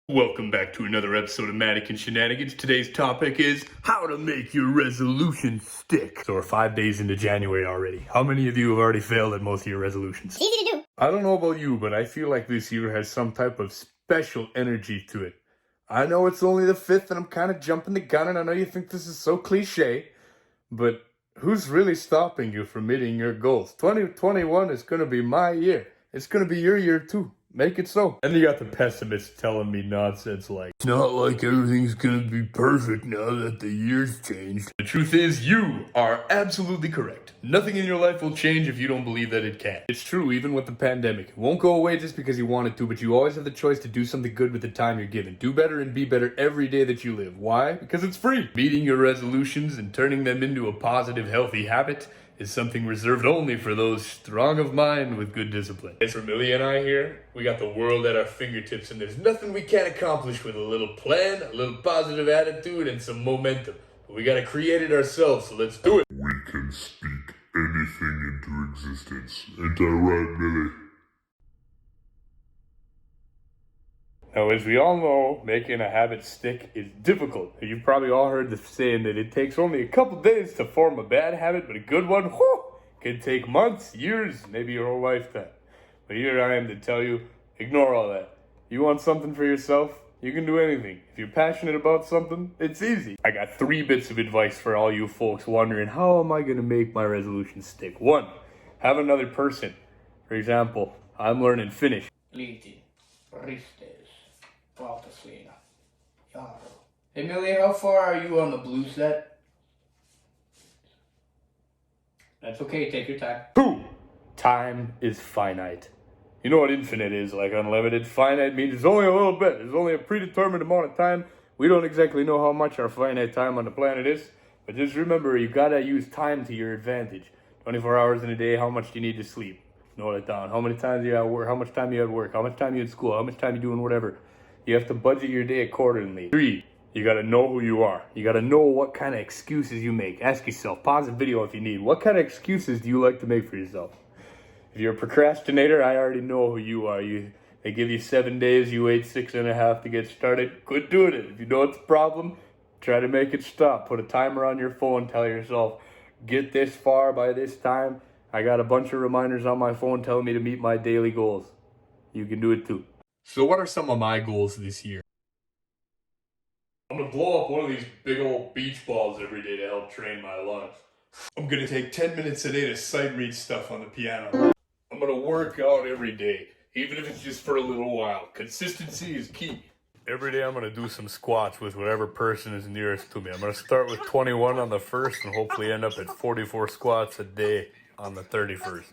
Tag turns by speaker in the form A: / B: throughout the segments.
A: Welcome back to another episode of Mannequin Shenanigans. Today's topic is how to make your resolution stick. So we're 5 days into January already. How many of you have already failed at most of your resolutions?
B: Easy to do.
A: I don't know about you, but I feel like this year has some type of special energy to it. I know it's only the 5th and I'm kind of jumping the gun, and I know you think this is so cliche, but who's really stopping you from meeting your goals? 2021 is going to be my year. It's going to be your year too. Make it so. And you got the pessimists telling me nonsense like, it's not like everything's gonna be perfect now that the year's changed. The truth is, you are absolutely correct. Nothing in your life will change if you don't believe that it can. It's true even with the pandemic. It won't go away just because you want it to, but you always have the choice to do something good with the time you're given. Do better and be better every day that you live. Why? Because it's free. Meeting your resolutions and turning them into a positive, healthy habit is something reserved only for those strong of mind with good discipline. It's for Millie and I here. We got the world at our fingertips, and there's nothing we can't accomplish with a little plan, a little positive attitude, and some momentum. But we gotta create it ourselves, so let's do it.
C: We can speak anything into existence. Ain't that right, Millie?
A: Now, as we all know, making a habit stick is difficult. You've probably all heard the saying that it takes only a couple days to form a bad habit, but a good one, whew, can take months, years, maybe your whole lifetime. But here I am to tell you, ignore all that. You want something for yourself? You can do anything. If you're passionate about something, it's easy. I got 3 bits of advice for all you folks wondering, how am I going to make my resolution stick? 1, have another person. For example, I'm learning Finnish.
D: Liitin, risteys, valtasliina, Jaaru. Hey Millie, how far are you on the blue set? That's okay, take your time.
A: 2, time is finite. You know what infinite is, like unlimited. Finite means it's only a little bit. There's only a predetermined amount of time. We don't exactly know how much our finite time on the planet is, but just remember, you gotta use time to your advantage. 24 hours in a day, how much do you need to sleep? Note it down. How many times you at work? How much time you at work? How much time you at school? How much time you doing whatever? You have to budget your day accordingly. 3, you gotta know who you are. You gotta know what kind of excuses you make. Ask yourself, pause the video if you need. What kind of excuses do you like to make for yourself? If you're a procrastinator, I already know who you are. They give you 7 days, you wait 6.5 to get started. Quit doing it. If you know it's a problem, try to make it stop. Put a timer on your phone. Tell yourself, get this far by this time. I got a bunch of reminders on my phone telling me to meet my daily goals. You can do it too. So what are some of my goals this year? I'm gonna blow up one of these big old beach balls every day to help train my lungs. I'm gonna take 10 minutes a day to sight read stuff on the piano. I'm gonna work out every day, even if it's just for a little while. Consistency is key. Every day I'm gonna do some squats with whatever person is nearest to me. I'm gonna start with 21 on the 1st and hopefully end up at 44 squats a day on the 31st.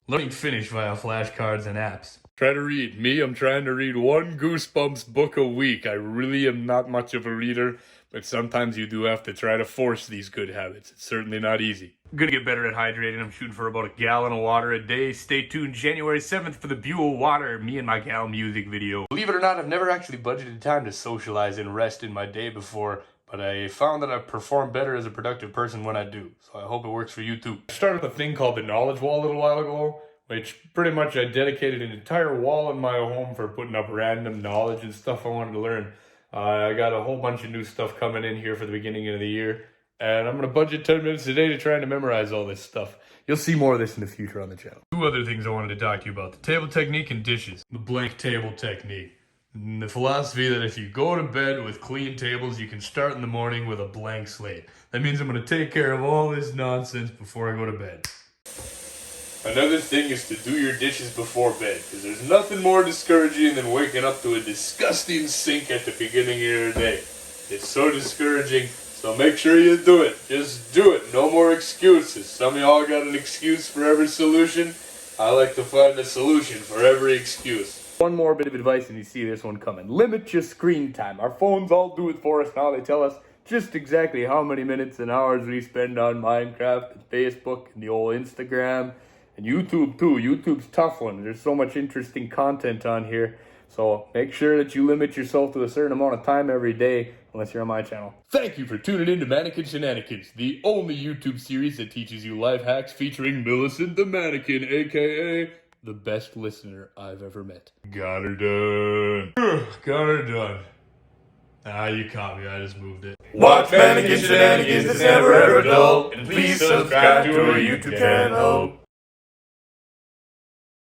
A: Learning Finnish via flashcards and apps. Try to read. Me, I'm trying to read 1 Goosebumps book a week. I really am not much of a reader, but sometimes you do have to try to force these good habits. It's certainly not easy. I'm gonna get better at hydrating. I'm shooting for about a gallon of water a day. Stay tuned January 7th for the Buell Water, me and my gal music video. Believe it or not, I've never actually budgeted time to socialize and rest in my day before, but I found that I perform better as a productive person when I do. So I hope it works for you too. I started a thing called the Knowledge Wall a little while ago, which pretty much I dedicated an entire wall in my home for putting up random knowledge and stuff I wanted to learn. I got a whole bunch of new stuff coming in here for the beginning of the year, and I'm going to budget 10 minutes a day to try to memorize all this stuff. You'll see more of this in the future on the channel. 2 other things I wanted to talk to you about: the table technique and dishes. The blank table technique. And the philosophy that if you go to bed with clean tables, you can start in the morning with a blank slate. That means I'm going to take care of all this nonsense before I go to bed. Another thing is to do your dishes before bed, because there's nothing more discouraging than waking up to a disgusting sink at the beginning of your day. It's so discouraging, so make sure you do it. Just do it. No more excuses. Some of y'all got an excuse for every solution. I like to find a solution for every excuse. One more bit of advice, and you see this one coming. Limit your screen time. Our phones all do it for us now. They tell us just exactly how many minutes and hours we spend on Minecraft and Facebook and the old Instagram. And YouTube too. YouTube's a tough one. There's so much interesting content on here. So make sure that you limit yourself to a certain amount of time every day, unless you're on my channel. Thank you for tuning in to Mannequin Shenanigans, the only YouTube series that teaches you life hacks featuring Millicent the Mannequin, aka the best listener I've ever met. Got her done. Got her done. Ah, you caught me. I just moved it.
B: Watch Mannequin Shenanigans, it's never ever dull. And please subscribe to our YouTube channel.